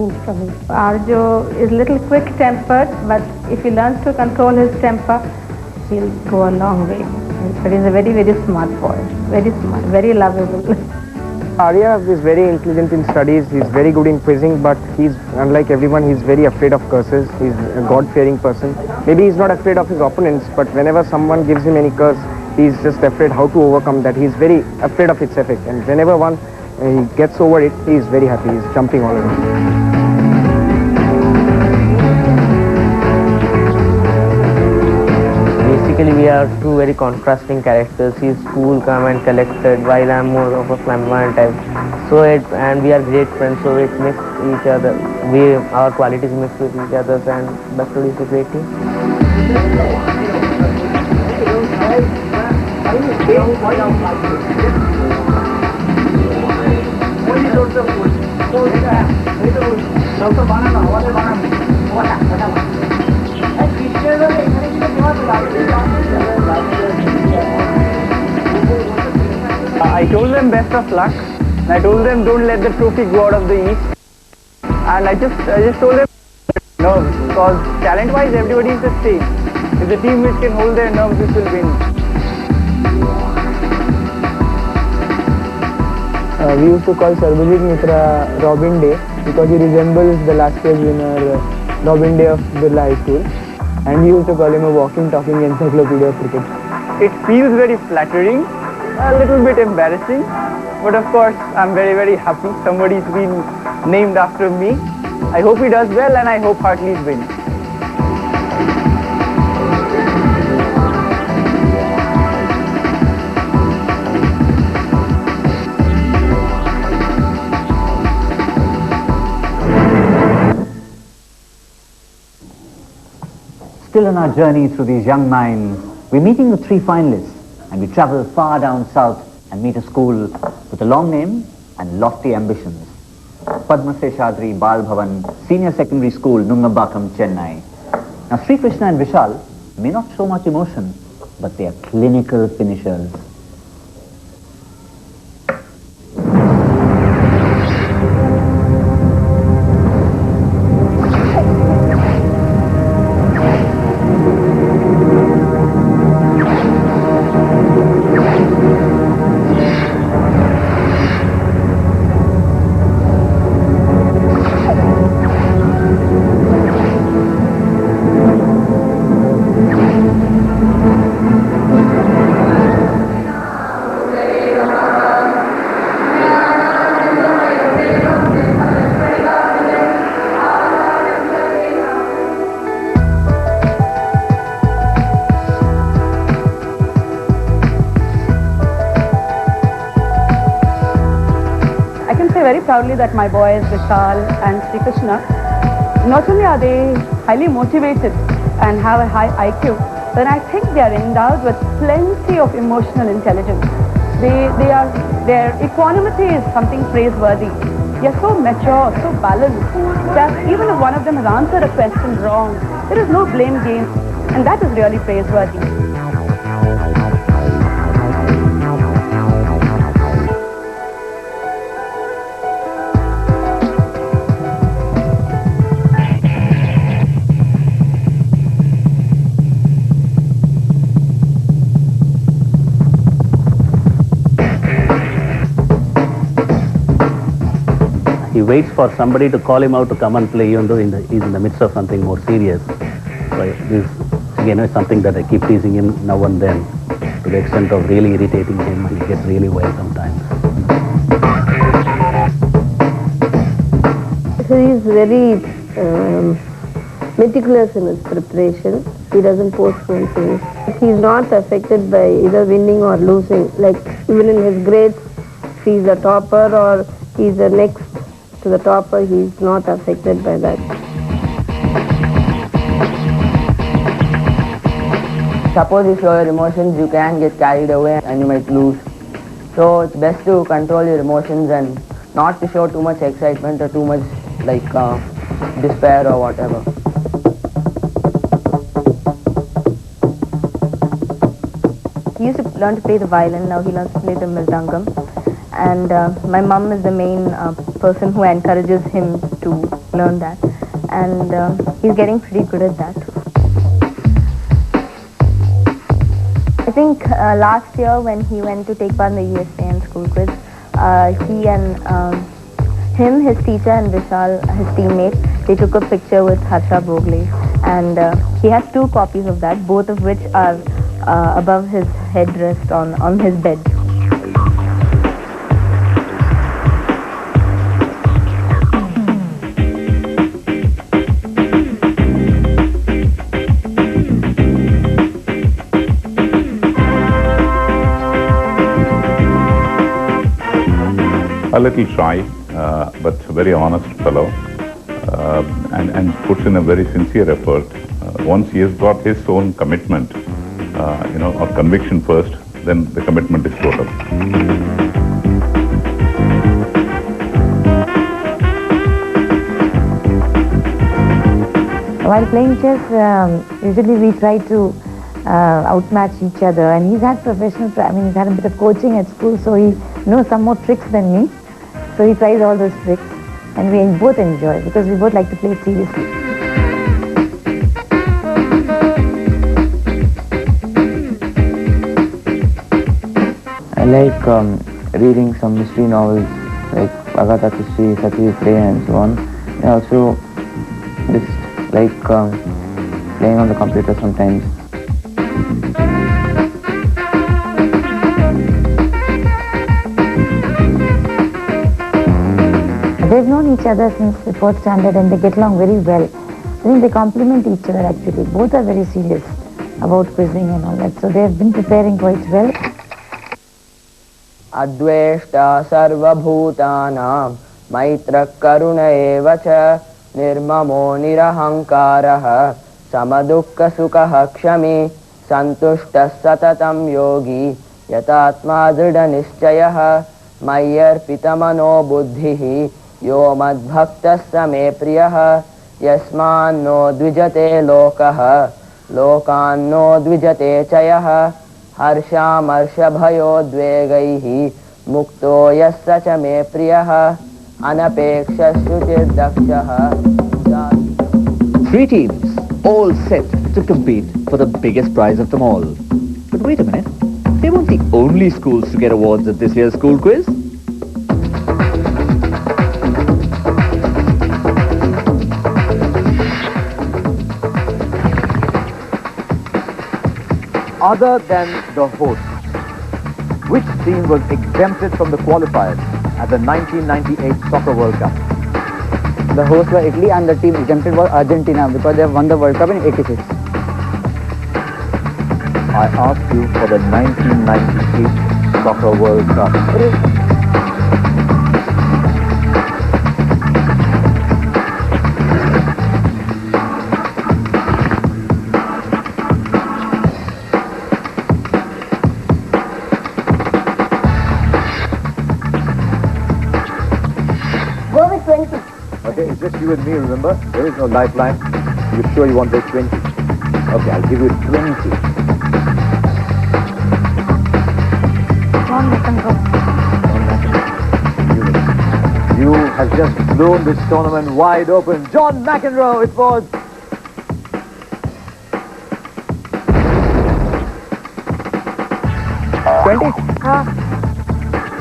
learning from him. Arjo is a little quick-tempered, but if he learns to control his temper, he'll go a long way. But he's a very, very smart boy. Very smart, very lovable. Arya is very intelligent in studies. He's very good in quizzing, but he's, unlike everyone, he's very afraid of curses. He's a God-fearing person. Maybe he's not afraid of his opponents, but whenever someone gives him any curse, he's just afraid how to overcome that. He's very afraid of its effect, and whenever he gets over it, he's very happy. He's jumping all around. Basically, we are two very contrasting characters. He's cool, calm and collected, while I'm more of a flamboyant type. And we are great friends, so it mixed each other. Our qualities mix with each other, and that produces a great team. I told them best of luck. I told them don't let the trophy go out of the east. And I just told them nerves, because talent-wise everybody is the same. If the team which can hold their nerves, which will win. We used to call Sarbajit Mitra Robin Day because he resembles the last year's winner Robin Day of Birla High School, and we used to call him a walking, talking encyclopedia of cricket. It feels very flattering, a little bit embarrassing, but of course I'm very, very happy. Somebody's been named after me. I hope he does well, and I hope Hartley's wins. Still on our journey through these young minds, we're meeting the three finalists, and we travel far down south and meet a school with a long name and lofty ambitions. Padma Seshadri Bal Bhavan Senior Secondary School, Nungambakam, Chennai. Now, Sri Krishna and Vishal may not show much emotion, but they are clinical finishers. Very proudly that my boys Vishal and Sri Krishna, not only are they highly motivated and have a high IQ, but I think they are endowed with plenty of emotional intelligence. Their equanimity is something praiseworthy. They are so mature, so balanced, that even if one of them has answered a question wrong, there is no blame game, and that is really praiseworthy. He waits for somebody to call him out to come and play, even though he's in the midst of something more serious. So this, again, is something that I keep teasing him now and then, to the extent of really irritating him, and he gets really wild sometimes. So he's very meticulous in his preparation. He doesn't postpone things. He's not affected by either winning or losing. Like even in his grades, if he's a topper or he's the next to the topper, he's not affected by that. Suppose you show your emotions, you can get carried away and you might lose. So it's best to control your emotions and not to show too much excitement or too much despair or whatever. He used to learn to play the violin, now he learns to play the mridangam. And my mum is the main person who encourages him to learn that. And he's getting pretty good at that. I think last year when he went to take part in the ESPN school quiz, he and him, his teacher, and Vishal, his teammate, they took a picture with Harsha Bogle. And he has 2 copies of that, both of which are above his headrest on his bed. A little shy, but very honest fellow, and puts in a very sincere effort. Once he has got his own commitment, or conviction first, then the commitment is total. While playing chess, usually we try to outmatch each other, and he's had he's had a bit of coaching at school, so he knows some more tricks than me. So he tries all those tricks, and we both enjoy because we both like to play seriously. I like reading some mystery novels like Agatha Christie, Satyajit Ray and so on. I also just like playing on the computer sometimes. They've known each other since the 4th standard and they get along very well. I think they complement each other actually. Both are very serious about quizzing and all that. So they've been preparing quite well. Adveshta sarvabhutanam maitra karuna eva cha nirmamo nirahankaraha samadukka sukha kshami santushta satatam yogi yatatma dhrida nischayah mayyarpitamano buddhihi यो मद्भक्तस्य मे प्रियः यस्मान्नो द्विजते लोकः लोकान्नो द्विजते च यः हर्षामर्षभयोद्वेगैः मुक्तो यस्य च मे प्रियः अनपेक्षशुचिर्दक्षः. 3 teams, all set to compete for the biggest prize of them all. But wait a minute, they weren't the only schools to get awards at this year's school quiz. Other than the host, which team was exempted from the qualifiers at the 1998 Soccer World Cup? The hosts were Italy and the team exempted was Argentina because they have won the World Cup in '86. I asked you for the 1998 Soccer World Cup. Okay, it's just you and me, remember? There is no lifeline. You're sure you want those 20? Okay, I'll give you 20. You have just blown this tournament wide open. John McEnroe, it was.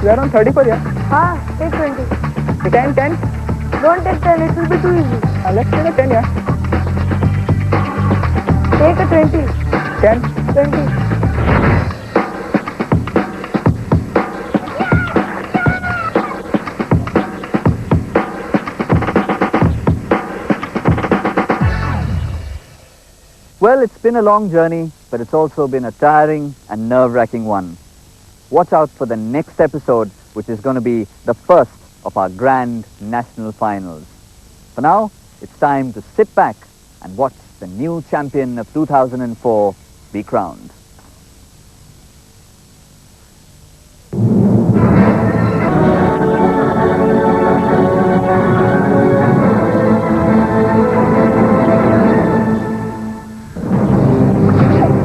You are on 30 for yeah? Take 20. 10. Don't take 10, it will be too easy. Let's take a 10, yeah. Take a 20. 10. 20. Well, it's been a long journey, but it's also been a tiring and nerve-wracking one. Watch out for the next episode, which is going to be the first of our grand national finals. For now, it's time to sit back and watch the new champion of 2004 be crowned.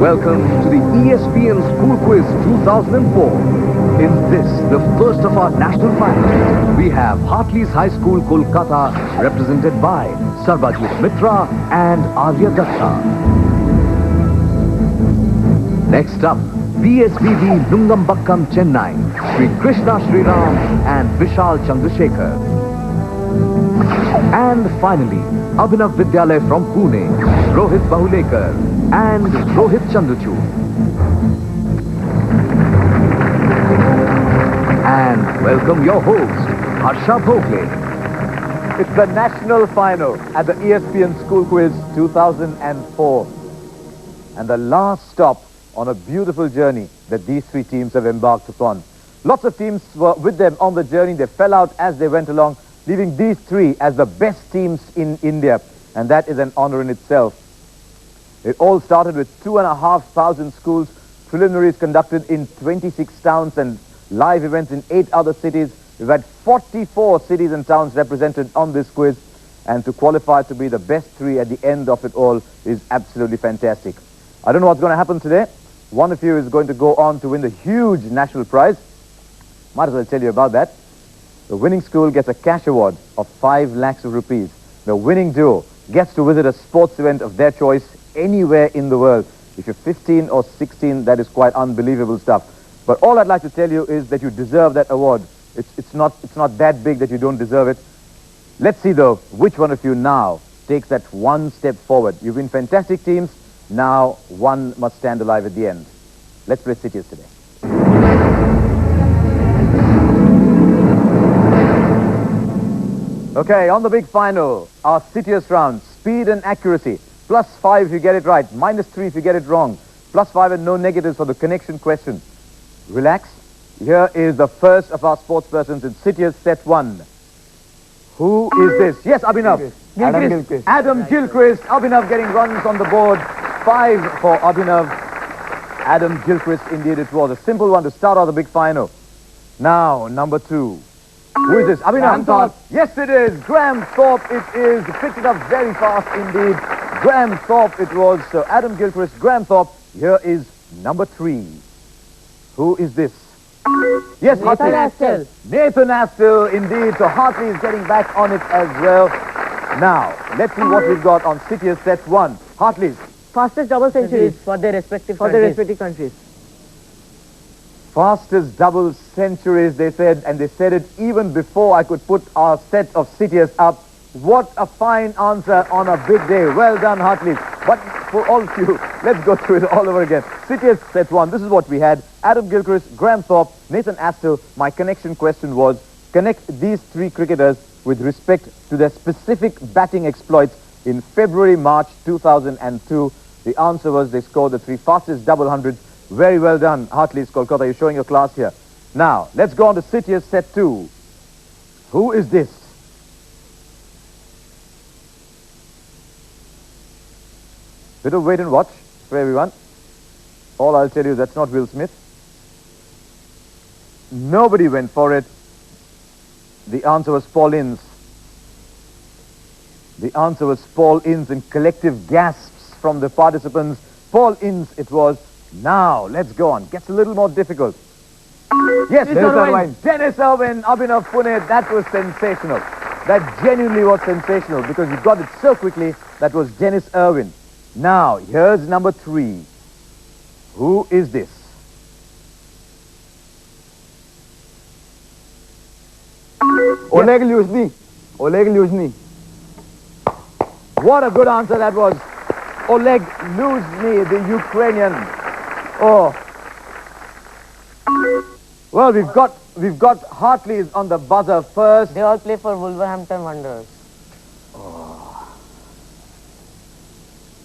Welcome to the ESPN School Quiz 2004. In this, the first of our national finals, we have Hartley's High School, Kolkata, represented by Sarbajit Mitra and Arya Datta. Next up, PSVB Nungambakkam, Chennai, Sri Krishna Sriram and Vishal Chandrasekhar. And finally, Abhinav Vidyalaya from Pune, Rohit Bahulekar and Rohit Chandrachud. And welcome your host, Harsha Bhogle. It's the national final at the ESPN School Quiz 2004. And the last stop on a beautiful journey that these three teams have embarked upon. Lots of teams were with them on the journey. They fell out as they went along, leaving these three as the best teams in India. And that is an honor in itself. It all started with 2,500 schools, preliminaries conducted in 26 towns and live events in 8 other cities. We've had 44 cities and towns represented on this quiz. And to qualify to be the best three at the end of it all is absolutely fantastic. I don't know what's going to happen today. One of you is going to go on to win the huge national prize. Might as well tell you about that. The winning school gets a cash award of 5 lakhs of rupees. The winning duo gets to visit a sports event of their choice anywhere in the world. If you're 15 or 16, that is quite unbelievable stuff. But all I'd like to tell you is that you deserve that award. It's not that big that you don't deserve it. Let's see though, which one of you now takes that one step forward. You've been fantastic teams. Now one must stand alive at the end. Let's play Cities today. Okay, on the big final, our Citius round, speed and accuracy. +5 if you get it right, -3 if you get it wrong. +5 and no negatives for the connection question. Relax. Here is the first of our sports persons in Citius set 1. Who is this? Yes, Abhinav. Adam Gilchrist. Adam Gilchrist. Abhinav getting runs on the board. 5 for Abhinav. Adam Gilchrist, indeed it was. A simple one to start out the big final. Now, number 2. Who is this? Abhinav. Graham Thorpe. Yes, it is. Graham Thorpe it is. He picked it up very fast indeed. Graham Thorpe it was. So Adam Gilchrist, Graham Thorpe. Here is number 3. Who is this? Yes, Nathan Hartley. Astle. Nathan Astle, indeed. So Hartley is getting back on it as well. Now, let's see what we've got on Citius set 1. Hartley's. Fastest double centuries for their respective countries. Fastest double centuries, they said, and they said it even before I could put our set of Citius up. What a fine answer on a big day. Well done, Hartley. But for all of you, let's go through it all over again. Citius set 1, this is what we had. Adam Gilchrist, Graham Thorpe, Nathan Astle. My connection question was, connect these 3 cricketers with respect to their specific batting exploits in February, March 2002. The answer was they scored the 3 fastest double hundreds. Very well done, Hartley's Kolkata. You're showing your class here. Now, let's go on to Citius set 2. Who is this? Bit of wait and watch for everyone. All I'll tell you is that's not Will Smith. Nobody went for it. The answer was Paul Ince. The answer was Paul Ince, in collective gasps from the participants. Paul Ince it was. Now, let's go on. Gets a little more difficult. Yes, Dennis Irwin. Dennis Irwin, Abhinav Pune. That was sensational. That genuinely was sensational because you got it so quickly. That was Dennis Irwin. Now, here's number 3. Who is this? Oleg Luzhny. Oleg Luzhny. What a good answer that was. Oleg Luzhny, the Ukrainian. Oh. Well, we've got Hartley's on the buzzer first. They all play for Wolverhampton Wanderers.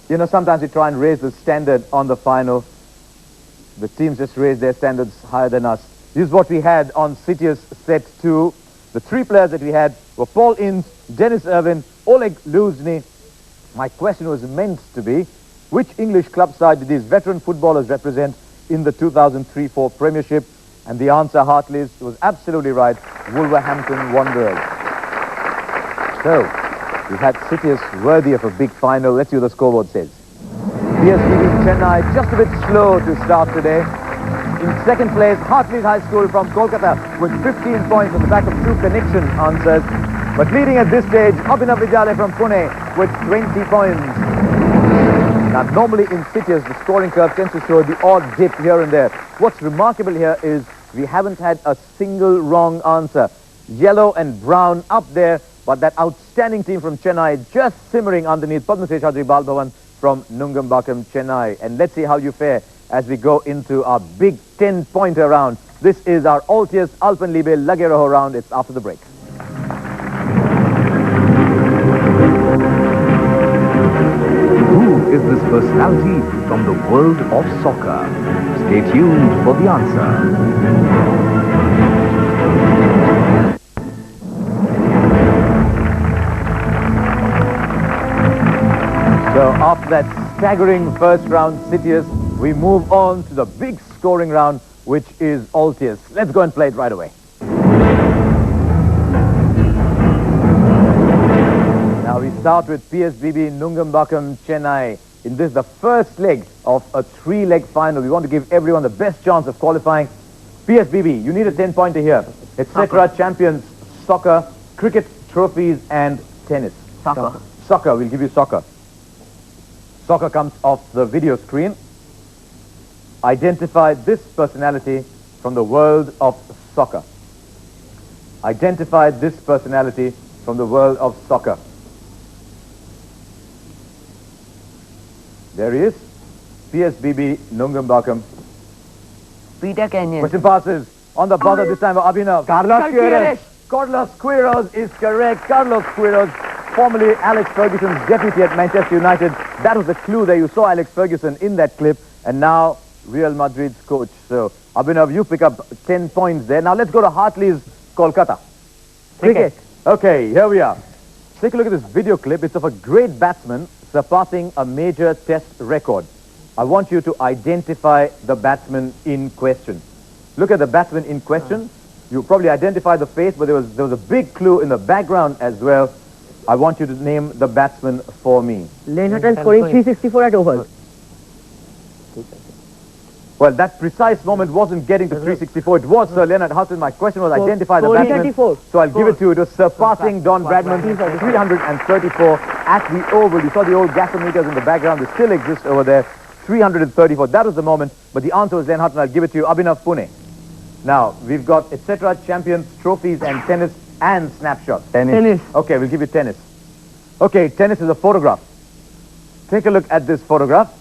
You know, sometimes we try and raise the standard on the final. The teams just raise their standards higher than us. This is what we had on Citius set 2. The 3 players that we had were Paul Ince, Dennis Irwin, Oleg Luzhny. My question was meant to be, which English club side did these veteran footballers represent in the 2003-04 Premiership? And the answer, Hartley's, was absolutely right, Wolverhampton Wanderers. So, we had Citius worthy of a big final. Let's see what the scoreboard says. PSVB Chennai just a bit slow to start today. In second place, Hartley's High School from Kolkata with 15 points on the back of 2 connection answers. But leading at this stage, Abhinav Vidyalaya from Pune with 20 points. Now, normally in cities, the scoring curve tends to show the odd dip here and there. What's remarkable here is we haven't had a single wrong answer. Yellow and brown up there, but that outstanding team from Chennai just simmering underneath. Padma Seshadri Balbhavan from Nungambakkam, Chennai. And let's see how you fare as we go into our big 10-pointer round. This is our Altius Alpenliebe Lage Raho round. It's after the break. Who is this personality from the world of soccer? Stay tuned for the answer. So after that staggering first round, Citius, we move on to the big scoring round, which is Altius. Let's go and play it right away. Now we start with PSBB Nungambakkam, Chennai. In this, the first leg of a 3-leg final. We want to give everyone the best chance of qualifying. PSBB, you need a 10-pointer here. Etc. Champions, soccer, cricket, trophies, and tennis. Soccer. Soccer, we'll give you soccer. Soccer comes off the video screen. Identify this personality from the world of soccer. Identify this personality from the world of soccer. There he is. PSBB Nungambakkam. Peter Kenyon. Question passes on the buzzer this time for Abhinav. Carlos Queiroz. Carlos Queiroz is correct. Carlos Queiroz, formerly Alex Ferguson's deputy at Manchester United. That was the clue there. You saw Alex Ferguson in that clip, and now Real Madrid's coach. So, Abhinav, you pick up 10 points there. Now let's go to Hartley's Kolkata. Cricket. Okay, here we are. Take a look at this video clip. It's of a great batsman surpassing a major test record. I want you to identify the batsman in question. Look at the batsman in question. You probably identify the face, but there was a big clue in the background as well. I want you to name the batsman for me. Lane Hutton scoring 364 at overs. Well, that precise moment wasn't getting to 364. It was Sir Leonard Hutton. My question was identify the batsman. So I'll give it to you. It was surpassing Don Bradman, 334 at the Oval. You saw the old gasometers in the background. They still exist over there. 334. That was the moment. But the answer was Len Hutton. I'll give it to you. Abhinav Pune. Now, we've got etc. champions, trophies, and tennis and snapshots. Tennis. Okay, we'll give you tennis. Okay, tennis is a photograph. Take a look at this photograph.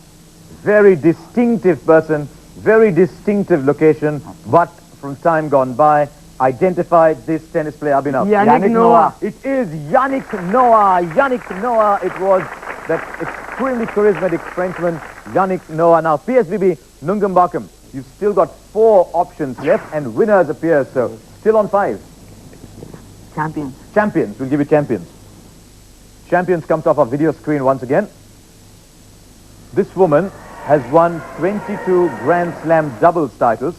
Very distinctive person. Very distinctive location, but from time gone by, identify this tennis player, Abhinav. Yannick Noah. It is Yannick Noah. Yannick Noah, it was that extremely charismatic Frenchman, Yannick Noah. Now, PSBB, Nungambakkam, you've still got 4 options left, and winners appear, so still on 5. Champions. Champions, we'll give you champions. Champions comes off our video screen once again. This woman has won 22 Grand Slam doubles titles,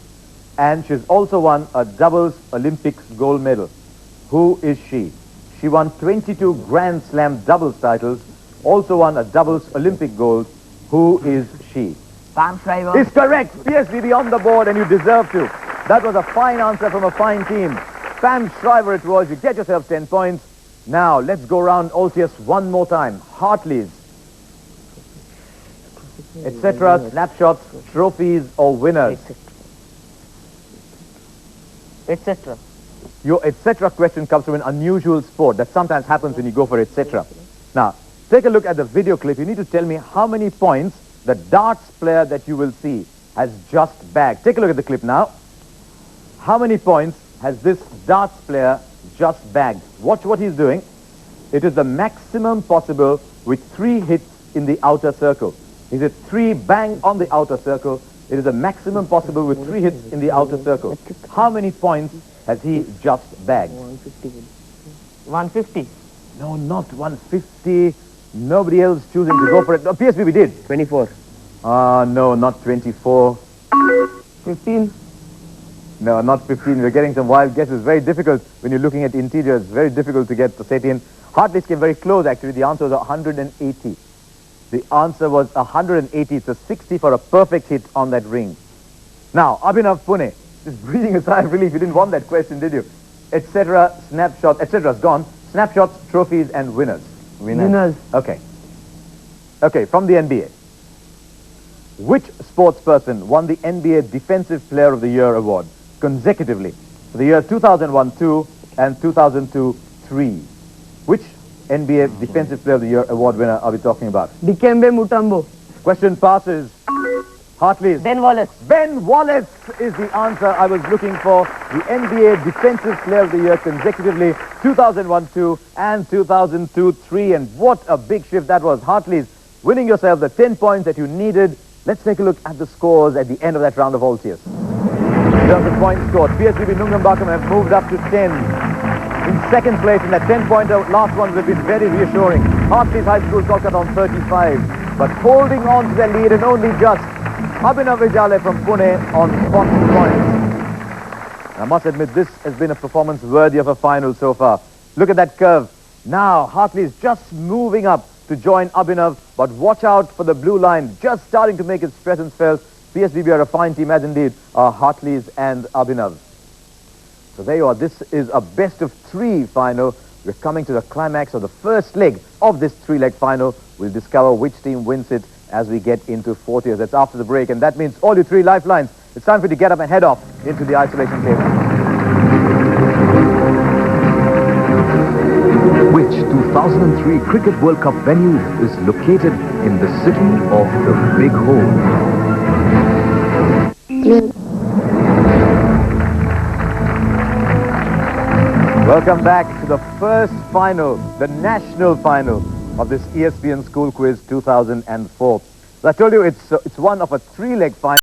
and she's also won a doubles Olympics gold medal. Who is she? She won 22 Grand Slam doubles titles, also won a doubles Olympic gold. Who is she? Pam Shriver. Is correct. PSBB on the board, and you deserve to. That was a fine answer from a fine team. Pam Shriver it was. You get yourself 10 points. Now, let's go around Altius one more time. Hartley's, etc., snapshots, trophies, or winners. Etc. Your etc. question comes from an unusual sport that sometimes happens when you go for etc. Now, take a look at the video clip. You need to tell me how many points the darts player that you will see has just bagged. Take a look at the clip now. How many points has this darts player just bagged? Watch what he's doing. It is the maximum possible with 3 hits in the outer circle. Is it 3 bang on the outer circle? It is the maximum possible with 3 hits in the outer circle. How many points has he just bagged? 150. No, not 150. Nobody else choosing to go for it. No, PSBB did. 24. No, not 24. 15. No, not 15. We're getting some wild guesses. Very difficult when you're looking at interiors. Very difficult to get the set in. Hartley's came very close, actually. The answer was 180. The answer was 180. It's a 60 for a perfect hit on that ring. Now, Abhinav Pune, just breathing a sigh of relief. You didn't want that question, did you? Etc. Snapshot, etc. is gone. Snapshots, trophies, and winners. Winners. Okay. Okay, from the NBA. Which sports person won the NBA Defensive Player of the Year award consecutively for the year 2001-2 and 2002-3? Which NBA Defensive Player of the Year award winner are we talking about? Dikembe Mutombo. Question passes. Hartley's. Ben Wallace. Ben Wallace is the answer I was looking for. The NBA Defensive Player of the Year consecutively 2001-2 and 2002-3. And what a big shift that was. Hartley's winning yourself the 10 points that you needed. Let's take a look at the scores at the end of that round of Altius. In terms of points scored, PSVB Nungambakkam have moved up to 10. In second place in that 10-pointer, last ones have been very reassuring. Hartley's High School Kolkata on 35. But holding on to their lead and only just Abhinav Vijale from Pune on 40 points. I must admit, this has been a performance worthy of a final so far. Look at that curve. Now, Hartley is just moving up to join Abhinav, but watch out for the blue line, just starting to make its presence felt. PSVB are a fine team, as indeed are Hartley's and Abhinav. So there you are. This is a best-of-3 final. We're coming to the climax of the first leg of this 3-leg final. We'll discover which team wins it as we get into 4th years. That's after the break, and that means all you 3 lifelines. It's time for you to get up and head off into the isolation cave. Which 2003 Cricket World Cup venue is located in the city of the Big Hole? Welcome back to the first final, the national final of this ESPN School Quiz 2004. As I told you, it's one of a 3-leg final.